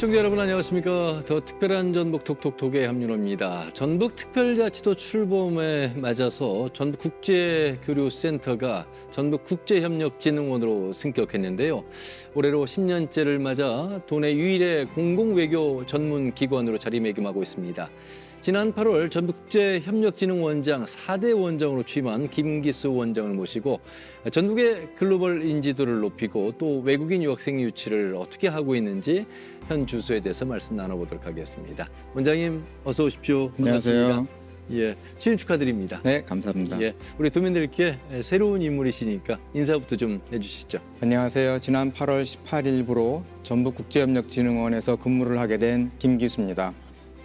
시청자 여러분 안녕하십니까. 더 특별한 전북 톡톡톡의 함윤호입니다. 전북특별자치도 출범에 맞아서 전북국제교류센터가 전북국제협력진흥원으로 승격했는데요. 올해로 10년째를 맞아 도내 유일의 공공외교 전문기관으로 자리매김하고 있습니다. 지난 8월 전북국제협력진흥원장 4대 원장으로 취임한 김기수 원장을 모시고 전북의 글로벌 인지도를 높이고 또 외국인 유학생 유치를 어떻게 하고 있는지 현 주소에 대해서 말씀 나눠보도록 하겠습니다. 원장님 어서 오십시오. 반갑습니다. 안녕하세요. 예, 취임 축하드립니다. 네, 감사합니다. 예, 우리 도민들께 새로운 인물이시니까 인사부터 좀 해주시죠. 안녕하세요. 지난 8월 18일부로 전북국제협력진흥원에서 근무를 하게 된 김기수입니다.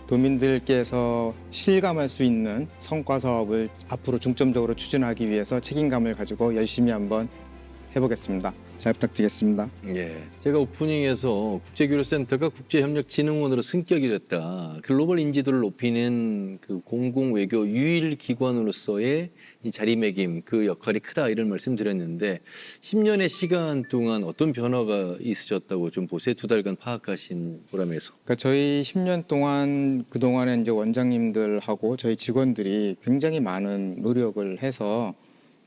도민들께서 실감할 수 있는 성과 사업을 앞으로 중점적으로 추진하기 위해서 책임감을 가지고 열심히 한번 해보겠습니다. 잘 부탁드리겠습니다. 예, 제가 오프닝에서 국제교류센터가 국제협력진흥원으로 승격이 됐다. 글로벌 인지도를 높이는 그 공공외교 유일 기관으로서의 이 자리매김, 그 역할이 크다 이런 말씀드렸는데 10년의 시간 동안 어떤 변화가 있으셨다고 좀 보세요? 2달간 파악하신 보람에서. 그러니까 저희 10년 동안 그동안에 이제 원장님들하고 저희 직원들이 굉장히 많은 노력을 해서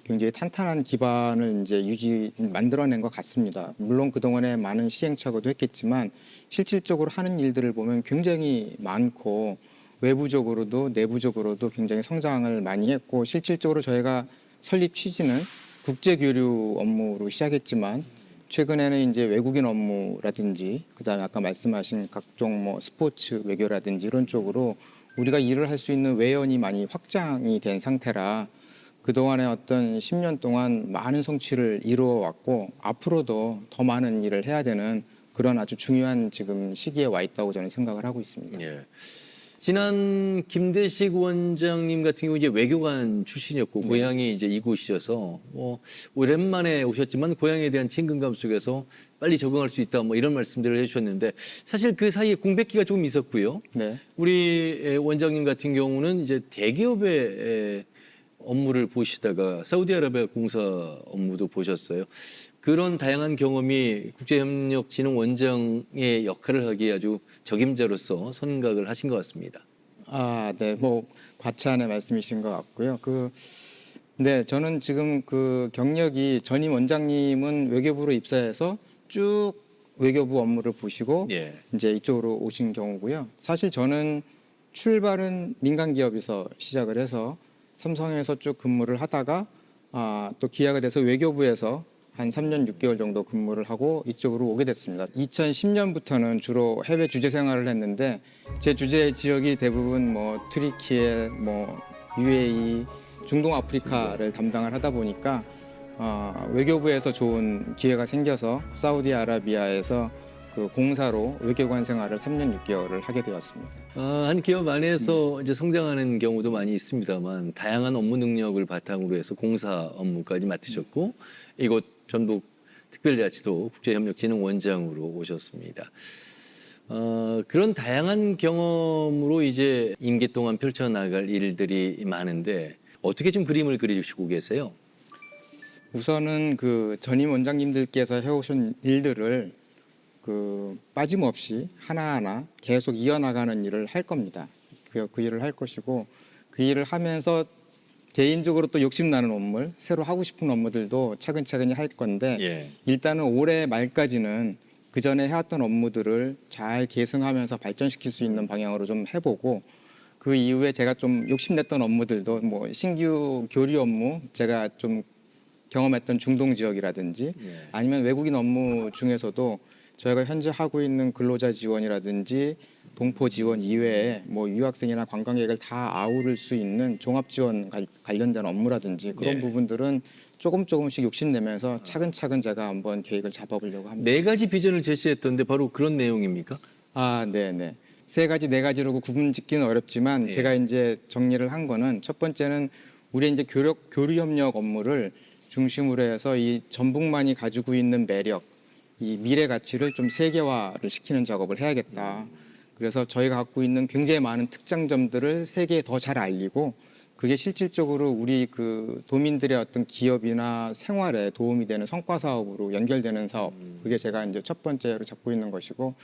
굉장히 탄탄한 기반을 이제 만들어낸 것 같습니다. 물론 그동안에 많은 시행착오도 했겠지만 실질적으로 하는 일들을 보면 굉장히 많고 외부적으로도 내부적으로도 굉장히 성장을 많이 했고 실질적으로 저희가 설립 취지는 국제교류 업무로 시작했지만 최근에는 이제 외국인 업무라든지 그다음에 아까 말씀하신 각종 뭐 스포츠 외교라든지 이런 쪽으로 우리가 일을 할 수 있는 외연이 많이 확장이 된 상태라 그동안에 어떤 10년 동안 많은 성취를 이루어왔고 앞으로도 더 많은 일을 해야 되는 그런 아주 중요한 지금 시기에 와 있다고 저는 생각을 하고 있습니다. 예. 지난 김대식 원장님 같은 경우 이제 외교관 출신이었고 네. 고향이 이제 이곳이어서 오랜만에 오셨지만 고향에 대한 친근감 속에서 빨리 적응할 수 있다 뭐 이런 말씀들을 해주셨는데 사실 그 사이에 공백기가 조금 있었고요. 네. 우리 원장님 같은 경우는 이제 대기업의 업무를 보시다가 사우디아라비아 공사 업무도 보셨어요. 그런 다양한 경험이 국제협력진흥원장의 역할을 하기에 아주 적임자로서 선각을 하신 것 같습니다. 아, 네. 뭐 과찬의 말씀이신 것 같고요. 네, 저는 지금 그 경력이 전임 원장님은 외교부로 입사해서 쭉 외교부 업무를 보시고 예. 이제 이쪽으로 오신 경우고요. 사실 저는 출발은 민간 기업에서 시작을 해서 삼성에서 쭉 근무를 하다가 또 기회가 돼서 외교부에서 한 3년 6개월 정도 근무를 하고 이쪽으로 오게 됐습니다. 2010년부터는 주로 해외 주재 생활을 했는데 제 주재 지역이 대부분 뭐 트리키에, 뭐 UAE, 중동 아프리카를 담당을 하다 보니까 외교부에서 좋은 기회가 생겨서 사우디아라비아에서 그 공사로 외교관 생활을 3년 6개월을 하게 되었습니다. 한 기업 안에서 이제 성장하는 경우도 많이 있습니다만 다양한 업무 능력을 바탕으로 해서 공사 업무까지 맡으셨고 이곳 전북 특별자치도 국제협력진흥원장으로 오셨습니다. 그런 다양한 경험으로 이제 임기 동안 펼쳐나갈 일들이 많은데 어떻게 좀 그림을 그려주시고 계세요? 우선은 그 전임 원장님들께서 해오신 일들을 빠짐없이 하나하나 계속 이어나가는 일을 할 겁니다. 그 일을 할 것이고 그 일을 하면서 개인적으로 또 욕심나는 업무, 새로 하고 싶은 업무들도 차근차근히 할 건데 예. 일단은 올해 말까지는 그 전에 해왔던 업무들을 잘 계승하면서 발전시킬 수 있는 방향으로 좀 해보고 그 이후에 제가 좀 욕심냈던 업무들도 뭐 신규 교류 업무, 제가 좀 경험했던 중동 지역이라든지 예. 아니면 외국인 업무 중에서도 저희가 현재 하고 있는 근로자 지원이라든지 동포 지원 이외에 뭐 유학생이나 관광객을 다 아우를 수 있는 종합 지원 관련된 업무라든지 그런 예. 부분들은 조금씩 욕심내면서 차근차근 제가 한번 계획을 잡아보려고 합니다. 4가지 비전을 제시했던데 바로 그런 내용입니까? 아, 네네. 3가지, 4가지로 구분 짓기는 어렵지만 예. 제가 이제 정리를 한 거는 첫 번째는 우리 이제 교류 협력 업무를 중심으로 해서 이 전북만이 가지고 있는 매력, 이 미래 가치를 좀 세계화를 시키는 작업을 해야겠다. 그래서 저희가 갖고 있는 굉장히 많은 특장점들을 세계에 더 잘 알리고 그게 실질적으로 우리 그 도민들의 어떤 기업이나 생활에 도움이 되는 성과 사업으로 연결되는 사업. 그게 제가 이제 첫 번째로 잡고 있는 것이고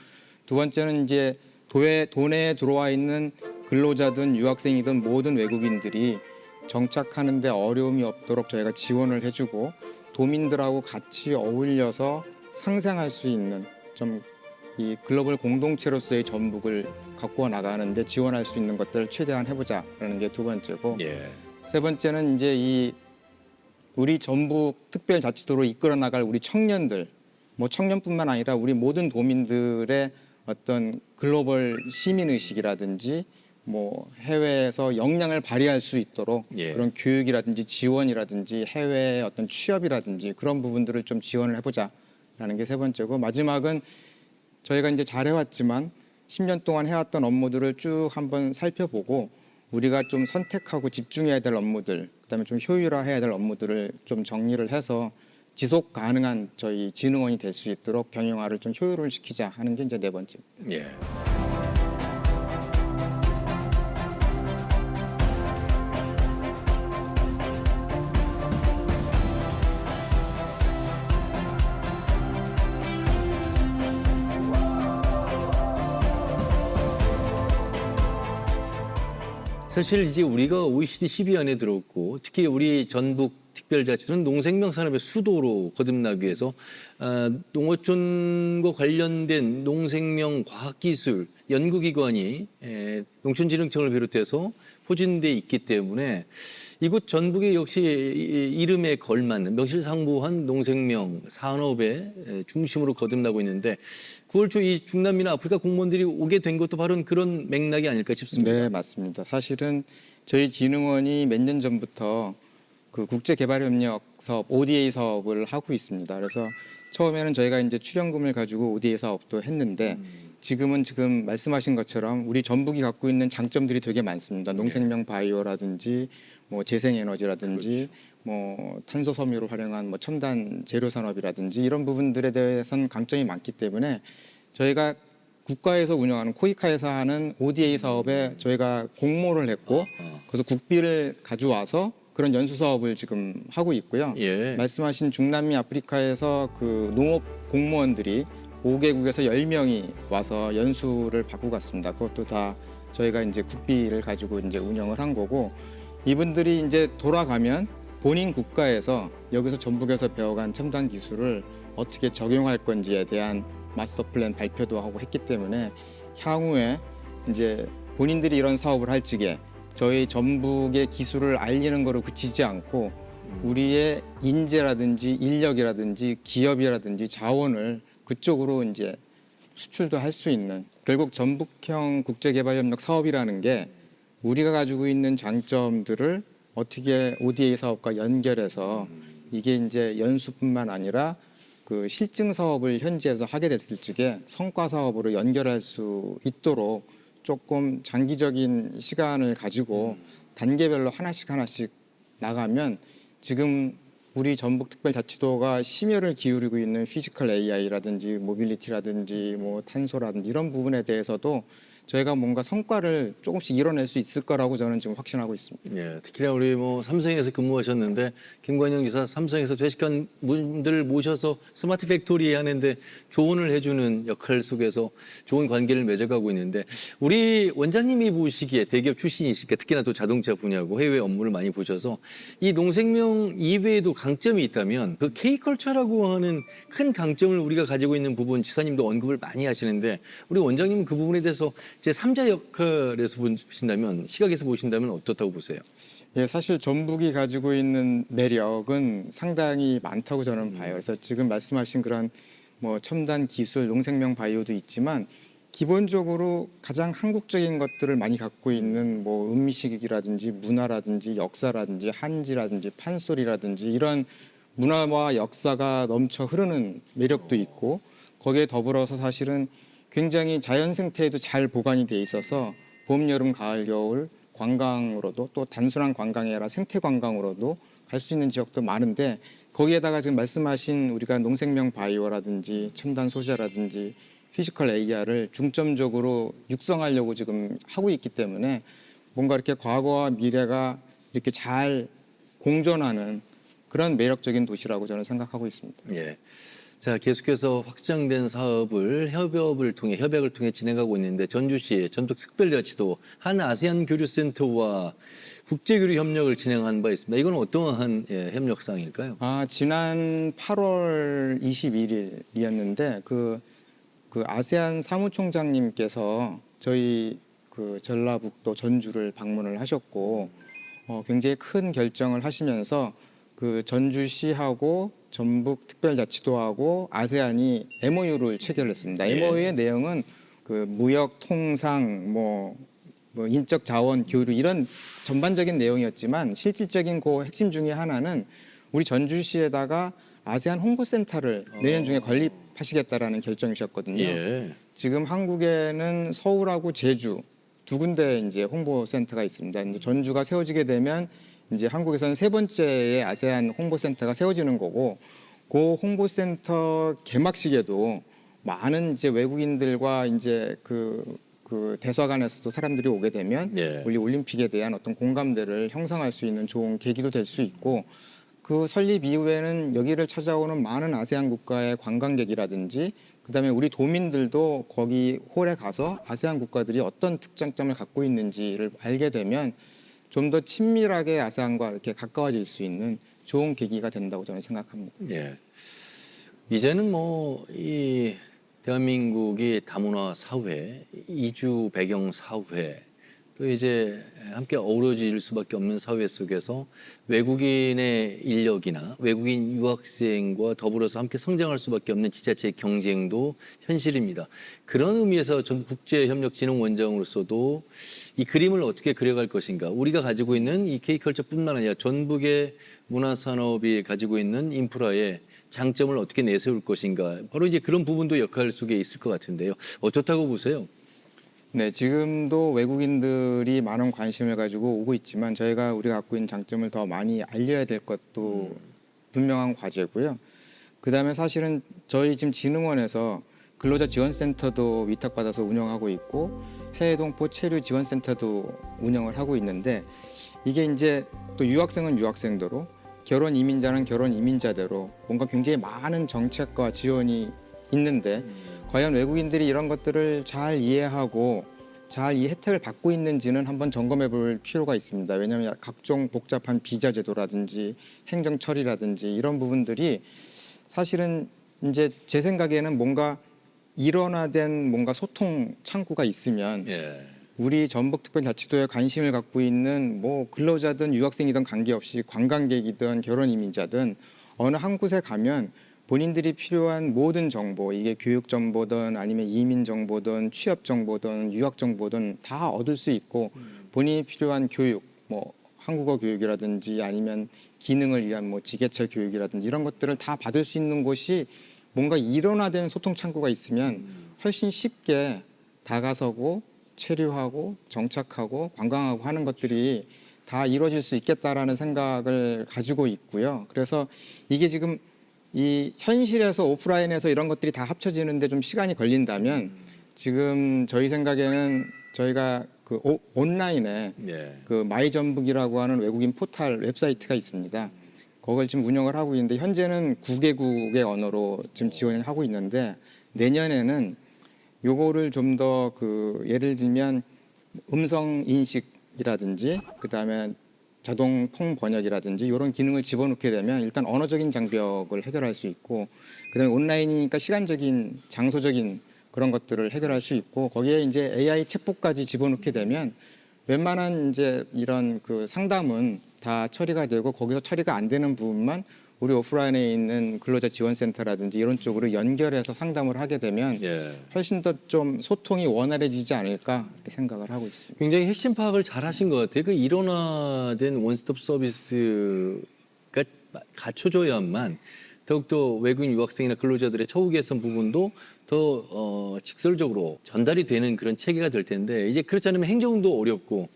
두 번째는 이제 도내에 들어와 있는 근로자든 유학생이든 모든 외국인들이 정착하는 데 어려움이 없도록 저희가 지원을 해주고 도민들하고 같이 어울려서 상생할 수 있는 좀 이 글로벌 공동체로서의 전북을 갖고 나가는데 지원할 수 있는 것들을 최대한 해보자라는 게 두 번째고 예. 세 번째는 이제 이 우리 전북 특별자치도로 이끌어 나갈 우리 청년들, 뭐 청년뿐만 아니라 우리 모든 도민들의 어떤 글로벌 시민 의식이라든지 뭐 해외에서 역량을 발휘할 수 있도록 예. 그런 교육이라든지 지원이라든지 해외 어떤 취업이라든지 그런 부분들을 좀 지원을 해보자라는 게 세 번째고 마지막은 저희가 이제 잘해왔지만 10년 동안 해왔던 업무들을 쭉 한번 살펴보고 우리가 좀 선택하고 집중해야 될 업무들, 그다음에 좀 효율화해야 될 업무들을 좀 정리를 해서 지속 가능한 저희 진흥원이 될 수 있도록 경영화를 좀 효율을 시키자 하는 게 이제 네 번째입니다. 예. 사실 이제 우리가 OECD 10위 안에 들었고 특히 우리 전북 특별자치도는 농생명 산업의 수도로 거듭나기 위해서 농어촌과 관련된 농생명 과학기술 연구기관이 농촌진흥청을 비롯해서 포진돼 있기 때문에 이곳 전북이 역시 이름에 걸맞는 명실상부한 농생명 산업의 중심으로 거듭나고 있는데 9월 초 이 중남미나 아프리카 공무원들이 오게 된 것도 바로 그런 맥락이 아닐까 싶습니다. 네, 맞습니다. 사실은 저희 진흥원이 몇 년 전부터 그 국제개발협력 사업 ODA 사업을 하고 있습니다. 그래서 처음에는 저희가 이제 출연금을 가지고 ODA 사업도 했는데 지금 말씀하신 것처럼 우리 전북이 갖고 있는 장점들이 되게 많습니다. 농생명 바이오라든지 뭐 재생에너지라든지 뭐 탄소 섬유를 활용한 뭐 첨단 재료 산업이라든지 이런 부분들에 대해서는 강점이 많기 때문에 저희가 국가에서 운영하는 코이카에서 하는 ODA 사업에 저희가 공모를 했고 그래서 국비를 가져와서 그런 연수 사업을 지금 하고 있고요. 예. 말씀하신 중남미 아프리카에서 그 농업 공무원들이 5개국에서 10명이 와서 연수를 받고 갔습니다. 그것도 다 저희가 이제 국비를 가지고 이제 운영을 한 거고 이분들이 이제 돌아가면 본인 국가에서 여기서 전북에서 배워간 첨단 기술을 어떻게 적용할 건지에 대한 마스터 플랜 발표도 하고 했기 때문에 향후에 이제 본인들이 이런 사업을 할 적에 저희 전북의 기술을 알리는 거로 그치지 않고 우리의 인재라든지 인력이라든지 기업이라든지 자원을 그쪽으로 이제 수출도 할 수 있는 결국 전북형 국제개발협력 사업이라는 게 우리가 가지고 있는 장점들을 어떻게 ODA 사업과 연결해서 이게 이제 연수뿐만 아니라 그 실증 사업을 현지에서 하게 됐을 적에 성과 사업으로 연결할 수 있도록 조금 장기적인 시간을 가지고 단계별로 하나씩 나가면 지금 우리 전북특별자치도가 심혈을 기울이고 있는 피지컬 AI라든지 모빌리티라든지 뭐 탄소라든지 이런 부분에 대해서도 저희가 뭔가 성과를 조금씩 이뤄낼 수 있을 거라고 저는 지금 확신하고 있습니다. 예, 특히나 우리 뭐 삼성에서 근무하셨는데 김관영 지사 삼성에서 퇴직한 분들을 모셔서 스마트 팩토리 하는데 조언을 해주는 역할 속에서 좋은 관계를 맺어가고 있는데 우리 원장님이 보시기에 대기업 출신이시니까 특히나 또 자동차 분야고 해외 업무를 많이 보셔서 이 농생명 이외에도 강점이 있다면 그 K컬처라고 하는 큰 강점을 우리가 가지고 있는 부분 지사님도 언급을 많이 하시는데 우리 원장님은 그 부분에 대해서 제 3자 역할에서 보신다면 시각에서 보신다면 어떻다고 보세요? 예, 사실 전북이 가지고 있는 매력은 상당히 많다고 저는 봐요. 그래서 지금 말씀하신 그런 뭐 첨단 기술, 농생명 바이오도 있지만 기본적으로 가장 한국적인 것들을 많이 갖고 있는 뭐 음식이라든지 문화라든지 역사라든지 한지라든지 판소리라든지 이런 문화와 역사가 넘쳐 흐르는 매력도 있고 거기에 더불어서 사실은 굉장히 자연 생태에도 잘 보관이 돼 있어서 봄, 여름, 가을, 겨울 관광으로도 또 단순한 관광이 아니라 생태 관광으로도 갈 수 있는 지역도 많은데 거기에다가 지금 말씀하신 우리가 농생명 바이오라든지 첨단 소재라든지 피지컬 AR을 중점적으로 육성하려고 지금 하고 있기 때문에 뭔가 이렇게 과거와 미래가 이렇게 잘 공존하는 그런 매력적인 도시라고 저는 생각하고 있습니다. 예. 자, 계속해서 확장된 사업을 협약을 통해 진행하고 있는데 전주시 전북특별자치도 한 아세안 교류센터와 국제교류 협력을 진행한 바 있습니다. 이건 어떠한 협력상일까요? 지난 8월 21일이었는데 그 아세안 사무총장님께서 저희 그 전라북도 전주를 방문을 하셨고 굉장히 큰 결정을 하시면서 그 전주시하고 전북특별자치도하고 아세안이 MOU를 체결했습니다. 예. MOU의 내용은 그 무역, 통상, 뭐 인적 자원, 교류 이런 전반적인 내용이었지만 실질적인 그 핵심 중에 하나는 우리 전주시에다가 아세안 홍보센터를 내년 중에 건립하시겠다라는 결정이셨거든요. 예. 지금 한국에는 서울하고 제주 두 군데 이제 홍보센터가 있습니다. 이제 전주가 세워지게 되면 이제 한국에서는 세 번째의 아세안 홍보센터가 세워지는 거고, 그 홍보센터 개막식에도 많은 이제 외국인들과 이제 그 대사관에서도 사람들이 오게 되면 예. 우리 올림픽에 대한 어떤 공감대를 형성할 수 있는 좋은 계기도 될 수 있고, 그 설립 이후에는 여기를 찾아오는 많은 아세안 국가의 관광객이라든지 그다음에 우리 도민들도 거기 홀에 가서 아세안 국가들이 어떤 특장점을 갖고 있는지를 알게 되면 좀 더 친밀하게 아세안과 이렇게 가까워질 수 있는 좋은 계기가 된다고 저는 생각합니다. 예. 이제는 뭐 이 대한민국이 다문화 사회, 이주 배경 사회, 또 이제 함께 어우러질 수밖에 없는 사회 속에서 외국인의 인력이나 외국인 유학생과 더불어서 함께 성장할 수밖에 없는 지자체의 경쟁도 현실입니다. 그런 의미에서 전북국제협력진흥원장으로서도 이 그림을 어떻게 그려갈 것인가, 우리가 가지고 있는 이 K컬처뿐만 아니라 전북의 문화산업이 가지고 있는 인프라의 장점을 어떻게 내세울 것인가, 바로 이제 그런 부분도 역할 속에 있을 것 같은데요. 어떻다고 보세요? 네, 지금도 외국인들이 많은 관심을 가지고 오고 있지만 우리가 갖고 있는 장점을 더 많이 알려야 될 것도 분명한 과제고요. 그다음에 사실은 저희 지금 진흥원에서 근로자 지원센터도 위탁받아서 운영하고 있고 해외동포 체류 지원센터도 운영을 하고 있는데, 이게 이제 또 유학생은 유학생대로, 결혼 이민자는 결혼 이민자대로 뭔가 굉장히 많은 정책과 지원이 있는데 과연 외국인들이 이런 것들을 잘 이해하고 잘 이 혜택을 받고 있는지는 한번 점검해 볼 필요가 있습니다. 왜냐하면 각종 복잡한 비자 제도라든지 행정 처리라든지 이런 부분들이 사실은 이제 제 생각에는 뭔가 일원화된 뭔가 소통 창구가 있으면 예. 우리 전북특별자치도에 관심을 갖고 있는 뭐 근로자든 유학생이든 관계없이 관광객이든 결혼 이민자든 어느 한 곳에 가면 본인들이 필요한 모든 정보, 이게 교육 정보든 아니면 이민 정보든 취업 정보든 유학 정보든 다 얻을 수 있고, 본인이 필요한 교육, 뭐 한국어 교육이라든지 아니면 기능을 위한 뭐 지게차 교육이라든지 이런 것들을 다 받을 수 있는 곳이 뭔가 일원화된 소통 창구가 있으면 훨씬 쉽게 다가서고 체류하고 정착하고 관광하고 하는 것들이 다 이루어질 수 있겠다라는 생각을 가지고 있고요. 그래서 이게 지금 이 현실에서 오프라인에서 이런 것들이 다 합쳐지는데 좀 시간이 걸린다면, 지금 저희 생각에는 저희가 그 온라인에 예. 그 마이전북이라고 하는 외국인 포털 웹사이트가 있습니다. 그걸 지금 운영을 하고 있는데 현재는 9개국의 언어로 지금 지원을 하고 있는데, 내년에는 요거를 좀 더 그 예를 들면 음성 인식이라든지 그다음에 자동 통 번역이라든지 이런 기능을 집어넣게 되면 일단 언어적인 장벽을 해결할 수 있고, 그다음에 온라인이니까 시간적인 장소적인 그런 것들을 해결할 수 있고, 거기에 이제 AI 챗봇까지 집어넣게 되면 웬만한 이제 이런 그 상담은 다 처리가 되고, 거기서 처리가 안 되는 부분만 우리 오프라인에 있는 근로자 지원센터라든지 이런 쪽으로 연결해서 상담을 하게 되면 예. 훨씬 더 좀 소통이 원활해지지 않을까 이렇게 생각을 하고 있습니다. 굉장히 핵심 파악을 잘 하신 것 같아요. 그 일원화된 원스톱 서비스가 갖춰져야만 더욱더 외국인 유학생이나 근로자들의 처우 개선 부분도 더 직설적으로 전달이 되는 그런 체계가 될 텐데, 이제 그렇지 않으면 행정도 어렵고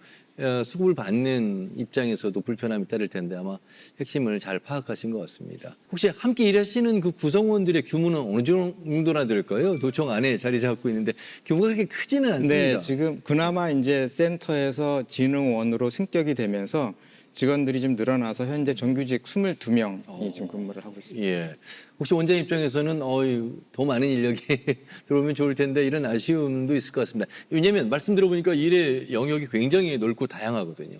수급을 받는 입장에서도 불편함이 따를 텐데 아마 핵심을 잘 파악하신 것 같습니다. 혹시 함께 일하시는 그 구성원들의 규모는 어느 정도나 될까요? 도청 안에 자리 잡고 있는데 규모가 그렇게 크지는 않습니다. 네, 지금 그나마 이제 센터에서 진흥원으로 승격이 되면서 직원들이 좀 늘어나서 현재 정규직 22명이 지금 근무를 하고 있습니다. 예. 혹시 원장 입장에서는 더 많은 인력이 들어오면 좋을 텐데 이런 아쉬움도 있을 것 같습니다. 왜냐하면 말씀 들어보니까 일의 영역이 굉장히 넓고 다양하거든요.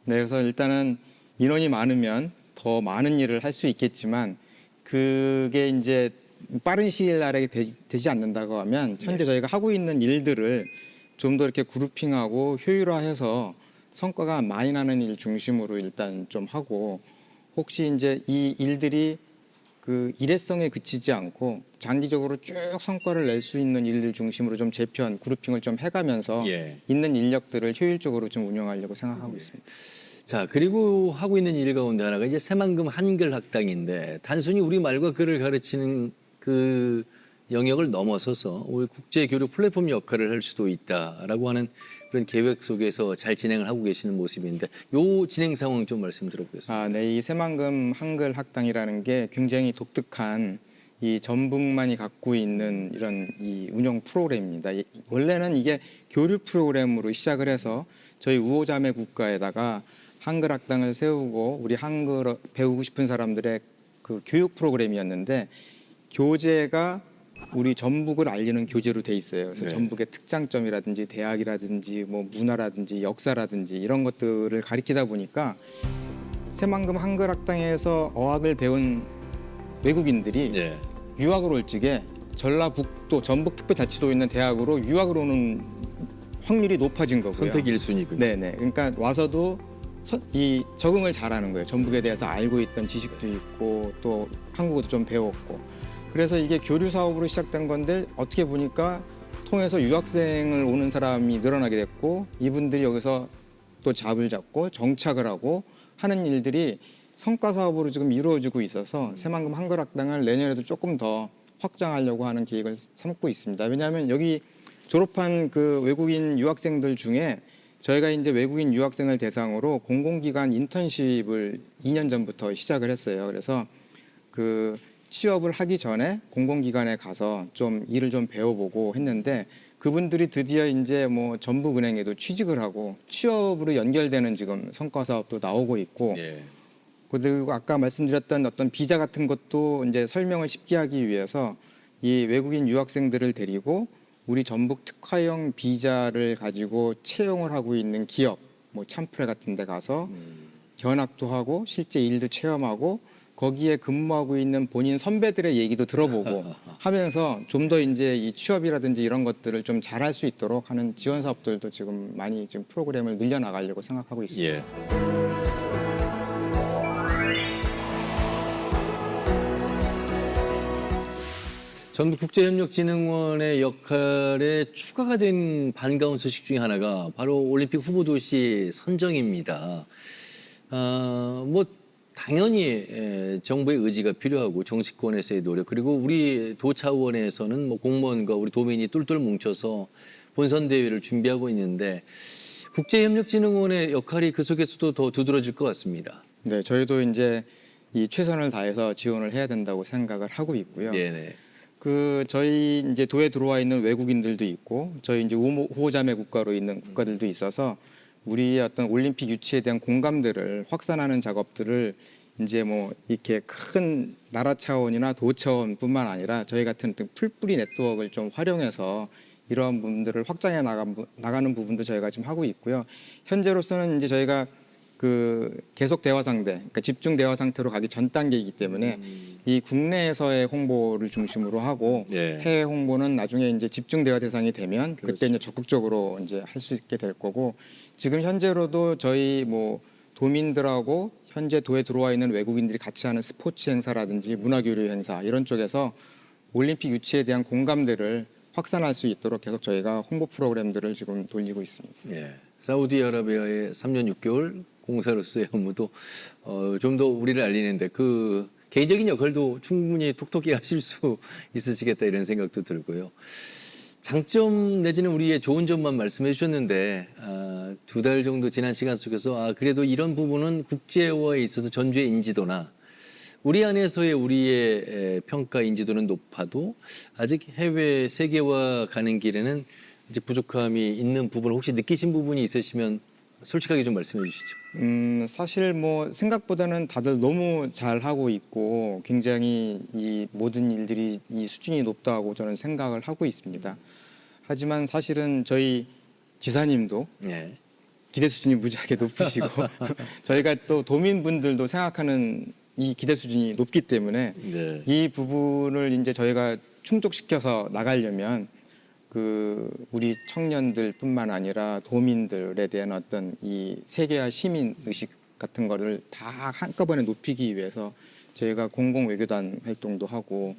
네, 그래서 일단은 인원이 많으면 더 많은 일을 할 수 있겠지만 그게 이제 빠른 시일 날에 되지 않는다고 하면 현재 저희가 하고 있는 일들을 좀 더 이렇게 그룹핑하고 효율화해서 성과가 많이 나는 일 중심으로 일단 좀 하고 혹시 이제 이 일들이 그 일회성에 그치지 않고 장기적으로 쭉 성과를 낼 수 있는 일들 중심으로 좀 재편, 그룹핑을 좀 해가면서 예. 있는 인력들을 효율적으로 좀 운영하려고 생각하고 있습니다. 자, 그리고 하고 있는 일 가운데 하나가 이제 새만금 한글 학당인데 단순히 우리말과 글을 가르치는 그 영역을 넘어서서 우리 국제 교류 플랫폼 역할을 할 수도 있다라고 하는 그런 계획 속에서 잘 진행을 하고 계시는 모습인데 요 진행 상황 좀 말씀 들어보겠습니다. 아, 네, 이 새만금 한글 학당이라는 게 굉장히 독특한 이 전북만이 갖고 있는 이런 이 운영 프로그램입니다. 원래는 이게 교류 프로그램으로 시작을 해서 저희 우호자매 국가에다가 한글 학당을 세우고 우리 한글 배우고 싶은 사람들의 그 교육 프로그램이었는데 교재가 우리 전북을 알리는 교재로 돼 있어요. 그래서 네. 전북의 특장점이라든지 대학이라든지 뭐 문화라든지 역사라든지 이런 것들을 가리키다 보니까 새만금 한글 학당에서 어학을 배운 외국인들이 예. 유학을 올 적에 전라북도 전북특별자치도에 있는 대학으로 유학을 오는 확률이 높아진 거고요. 선택 1순위군요. 네네. 그러니까 와서도 이 적응을 잘하는 거예요. 전북에 대해서 알고 있던 지식도 있고 또 한국어도 좀 배웠고. 그래서 이게 교류 사업으로 시작된 건데 어떻게 보니까 통해서 유학생을 오는 사람이 늘어나게 됐고 이분들이 여기서 또 잡을 잡고 정착을 하고 하는 일들이 성과 사업으로 지금 이루어지고 있어서 새만금 한글 학당을 내년에도 조금 더 확장하려고 하는 계획을 삼고 있습니다. 왜냐하면 여기 졸업한 그 외국인 유학생들 중에 저희가 이제 외국인 유학생을 대상으로 공공기관 인턴십을 2년 전부터 시작을 했어요. 그래서 그 취업을 하기 전에 공공기관에 가서 좀 일을 좀 배워보고 했는데 그분들이 드디어 이제 뭐 전북은행에도 취직을 하고 취업으로 연결되는 지금 성과 사업도 나오고 있고 예. 그리고 아까 말씀드렸던 어떤 비자 같은 것도 이제 설명을 쉽게 하기 위해서 이 외국인 유학생들을 데리고 우리 전북 특화형 비자를 가지고 채용을 하고 있는 기업, 뭐 참프레 같은 데 가서 견학도 하고 실제 일도 체험하고 거기에 근무하고 있는 본인 선배들의 얘기도 들어보고 하면서 좀 더 이제 이 취업이라든지 이런 것들을 좀 잘할 수 있도록 하는 지원 사업들도 지금 많이 지금 프로그램을 늘려나가려고 생각하고 있습니다. 예. 전북국제협력진흥원의 역할에 추가가 된 반가운 소식 중에 하나가 바로 올림픽 후보 도시 선정입니다. 뭐 당연히 정부의 의지가 필요하고 정치권에서의 노력 그리고 우리 도 차원에서는 뭐 공무원과 우리 도민이 똘똘 뭉쳐서 본선 대회를 준비하고 있는데 국제협력진흥원의 역할이 그 속에서도 더 두드러질 것 같습니다. 네, 저희도 이제 이 최선을 다해서 지원을 해야 된다고 생각을 하고 있고요. 네네. 그 저희 이제 도에 들어와 있는 외국인들도 있고 저희 이제 우호자매 국가로 있는 국가들도 있어서 우리의 어떤 올림픽 유치에 대한 공감대를 확산하는 작업들을 이제 뭐 이렇게 큰 나라 차원이나 도 차원뿐만 아니라 저희 같은 풀뿌리 네트워크를 좀 활용해서 이러한 부분들을 확장해 나가는 부분도 저희가 지금 하고 있고요. 현재로서는 이제 저희가 그 계속 대화 상대, 그러니까 집중 대화 상태로 가기 전 단계이기 때문에 이 국내에서의 홍보를 중심으로 하고 예. 해외 홍보는 나중에 이제 집중 대화 대상이 되면 그렇죠. 그때 이제 적극적으로 이제 할 수 있게 될 거고 지금 현재로도 저희 뭐 도민들하고 현재 도에 들어와 있는 외국인들이 같이 하는 스포츠 행사라든지 문화교류 행사 이런 쪽에서 올림픽 유치에 대한 공감대를 확산할 수 있도록 계속 저희가 홍보 프로그램들을 지금 돌리고 있습니다. 예. 사우디아라비아의 3년 6개월 공사로서의 업무도 좀 더 우리를 알리는데 그 개인적인 역할도 충분히 톡톡히 하실 수 있으시겠다 이런 생각도 들고요. 장점 내지는 우리의 좋은 점만 말씀해 주셨는데 2달 정도 지난 시간 속에서 그래도 이런 부분은 국제화에 있어서 전주의 인지도나 우리 안에서의 우리의 평가 인지도는 높아도 아직 해외 세계화 가는 길에는 이제 부족함이 있는 부분 혹시 느끼신 부분이 있으시면 솔직하게 좀 말씀해 주시죠. 사실 뭐 생각보다는 다들 너무 잘 하고 있고 굉장히 이 모든 일들이 이 수준이 높다고 저는 생각을 하고 있습니다. 하지만 사실은 저희 지사님도 네. 기대 수준이 무지하게 높으시고 저희가 또 도민분들도 생각하는 이 기대 수준이 높기 때문에 네. 이 부분을 이제 저희가 충족시켜서 나가려면 그 우리 청년들뿐만 아니라 도민들에 대한 어떤 이 세계화 시민 의식 같은 거를 다 한꺼번에 높이기 위해서 저희가 공공 외교단 활동도 하고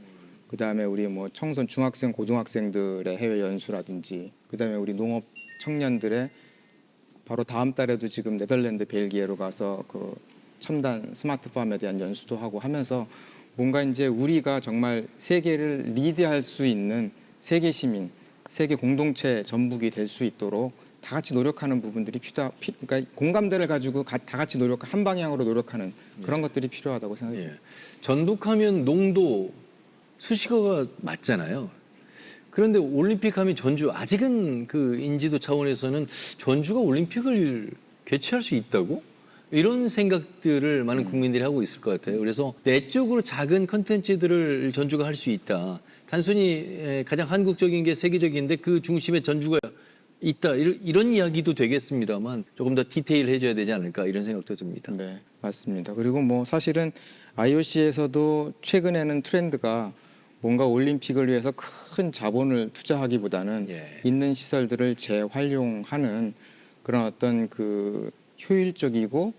그다음에 우리 뭐 청소년 중학생 고등학생들의 해외 연수라든지 그다음에 우리 농업 청년들의 바로 다음 달에도 지금 네덜란드 벨기에로 가서 그 첨단 스마트팜에 대한 연수도 하고 하면서 뭔가 이제 우리가 정말 세계를 리드할 수 있는 세계 시민, 세계 공동체 전북이 될 수 있도록 다 같이 노력하는 부분들이 그러니까 공감대를 가지고 다 같이 한 방향으로 노력하는 그런 것들이 필요하다고 생각해요. 예. 전북하면 농도 수식어가 맞잖아요. 그런데 올림픽 하면 전주 아직은 그 인지도 차원에서는 전주가 올림픽을 개최할 수 있다고? 이런 생각들을 많은 국민들이 하고 있을 것 같아요. 그래서 내적으로 작은 컨텐츠들을 전주가 할 수 있다. 단순히 가장 한국적인 게 세계적인데 그 중심에 전주가 있다. 이런 이야기도 되겠습니다만 조금 더 디테일해져야 되지 않을까 이런 생각도 듭니다. 네, 맞습니다. 그리고 뭐 사실은 IOC에서도 최근에는 트렌드가 뭔가 올림픽을 위해서 큰 자본을 투자하기보다는 예. 있는 시설들을 재활용하는 그런 어떤 그 효율적이고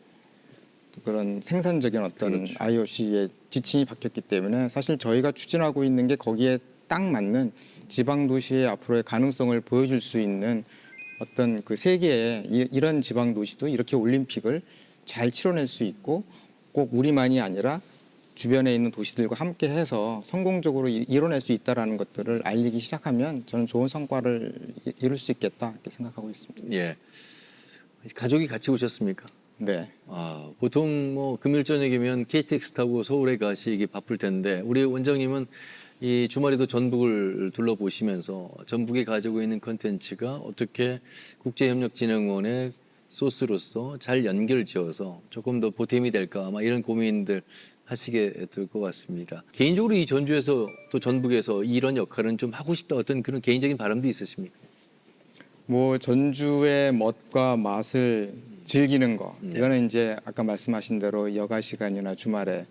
그런 생산적인 어떤 그렇죠. IOC의 지침이 바뀌었기 때문에 사실 저희가 추진하고 있는 게 거기에 딱 맞는 지방 도시의 앞으로의 가능성을 보여줄 수 있는 어떤 그 세계의 이런 지방 도시도 이렇게 올림픽을 잘 치러낼 수 있고 꼭 우리만이 아니라 주변에 있는 도시들과 함께 해서 성공적으로 이뤄낼 수 있다라는 것들을 알리기 시작하면 저는 좋은 성과를 이룰 수 있겠다 이렇게 생각하고 있습니다. 예. 가족이 같이 오셨습니까? 네. 아, 보통 뭐 금요일 저녁이면 KTX 타고 서울에 가시기 바쁠 텐데 우리 원장님은 이 주말에도 전북을 둘러보시면서 전북이 가지고 있는 컨텐츠가 어떻게 국제협력진흥원의 소스로서 잘 연결지어서 조금 더 보탬이 될까 아마 이런 고민들 하시게 될 것 같습니다. 개인적으로 이 전주에서 또 전북에서 이런 역할은 좀 하고 싶다 어떤 그런 개인적인 바람도 있으십니까? 뭐 전주의 멋과 맛을 즐기는 거 네. 이거는 이제 아까 말씀하신 대로 여가 시간이나 주말에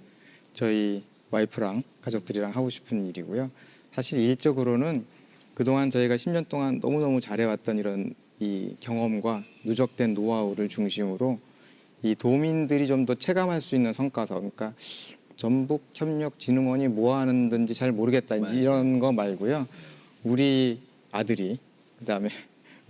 저희 와이프랑 가족들이랑 하고 싶은 일이고요. 사실 일적으로는 그동안 저희가 10년 동안 너무너무 잘해왔던 이런 이 경험과 누적된 노하우를 중심으로 이 도민들이 좀 더 체감할 수 있는 성과서 그러니까 전북협력진흥원이 뭐 하는지 잘 모르겠다 이제 이런 거 말고요. 우리 아들이 그다음에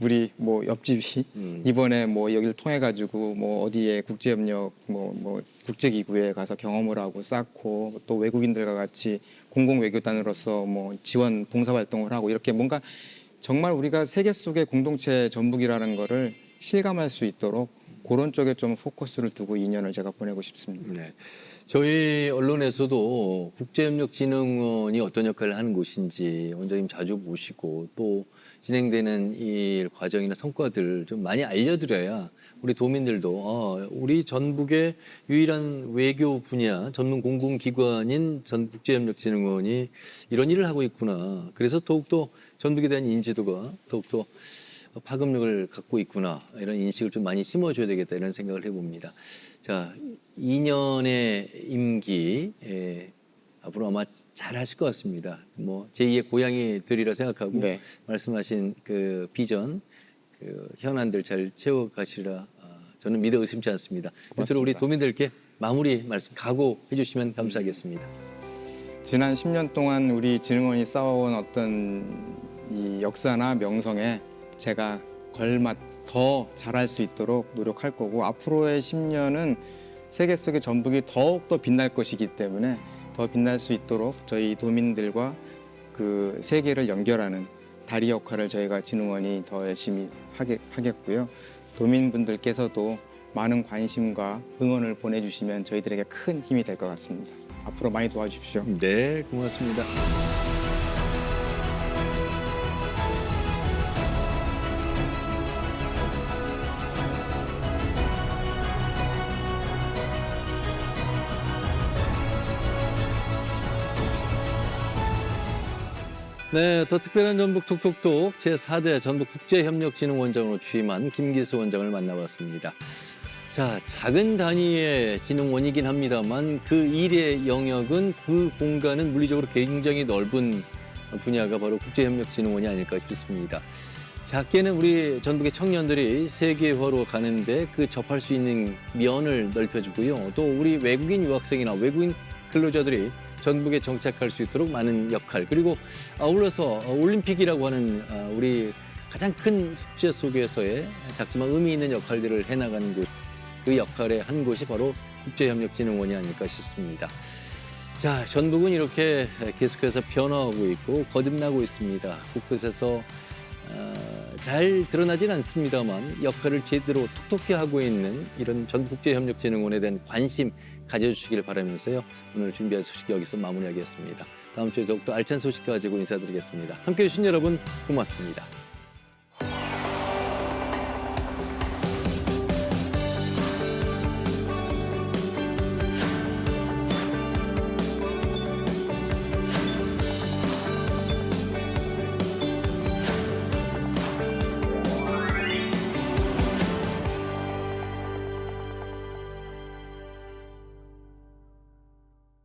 우리 뭐 옆집이 이번에 뭐 여기를 통해 가지고 뭐 어디에 국제협력 뭐 국제기구에 가서 경험을 하고 쌓고 또 외국인들과 같이 공공 외교단으로서 뭐 지원 봉사활동을 하고 이렇게 뭔가 정말 우리가 세계 속의 공동체 전북이라는 거를 실감할 수 있도록 그런 쪽에 좀 포커스를 두고 2년을 제가 보내고 싶습니다. 네. 저희 언론에서도 국제협력진흥원이 어떤 역할을 하는 곳인지 원장님 자주 모시고 또 진행되는 이 과정이나 성과들 좀 많이 알려드려야 우리 도민들도 우리 전북의 유일한 외교 분야 전문 공공기관인 전국제협력진흥원이 이런 일을 하고 있구나. 그래서 더욱더 전북에 대한 인지도가 더욱더 파급력을 갖고 있구나. 이런 인식을 좀 많이 심어줘야 되겠다. 이런 생각을 해봅니다. 자, 2년의 임기 앞으로 아마 잘 하실 것 같습니다. 뭐 제2의 고향이 되리라 생각하고 네. 말씀하신 그 비전, 그 현안들 잘 채워가시라 저는 믿어 의심치 않습니다. 끝으로 우리 도민들께 마무리 말씀 각오해 주시면 감사하겠습니다. 지난 10년 동안 우리 진흥원이 쌓아온 어떤 이 역사나 명성에 제가 걸맞 더 잘할 수 있도록 노력할 거고 앞으로의 10년은 세계 속의 전북이 더욱더 빛날 것이기 때문에 더 빛날 수 있도록 저희 도민들과 그 세계를 연결하는 다리 역할을 저희가 진흥원이 더 열심히 하겠고요. 도민분들께서도 많은 관심과 응원을 보내주시면 저희들에게 큰 힘이 될 것 같습니다. 앞으로 많이 도와주십시오. 네, 고맙습니다. 네, 더 특별한 전북 톡톡톡 제4대 전북국제협력진흥원장으로 취임한 김기수 원장을 만나봤습니다. 자, 작은 단위의 진흥원이긴 합니다만 그 일의 영역은 그 공간은 물리적으로 굉장히 넓은 분야가 바로 국제협력진흥원이 아닐까 싶습니다. 작게는 우리 전북의 청년들이 세계화로 가는데 그 접할 수 있는 면을 넓혀주고요. 또 우리 외국인 유학생이나 외국인 근로자들이 전북에 정착할 수 있도록 많은 역할, 그리고 아울러서 올림픽이라고 하는 우리 가장 큰 숙제 속에서의 작지만 의미 있는 역할들을 해나가는 곳, 그 역할의 한 곳이 바로 국제협력진흥원이 아닐까 싶습니다. 자, 전북은 이렇게 계속해서 변화하고 있고 거듭나고 있습니다. 곳곳에서 잘 드러나진 않습니다만 역할을 제대로 톡톡히 하고 있는 이런 전국제협력진흥원에 대한 관심 가져주시길 바라면서요. 오늘 준비한 소식 여기서 마무리하겠습니다. 다음 주에 더욱더 알찬 소식 가지고 인사드리겠습니다. 함께해 주신 여러분 고맙습니다.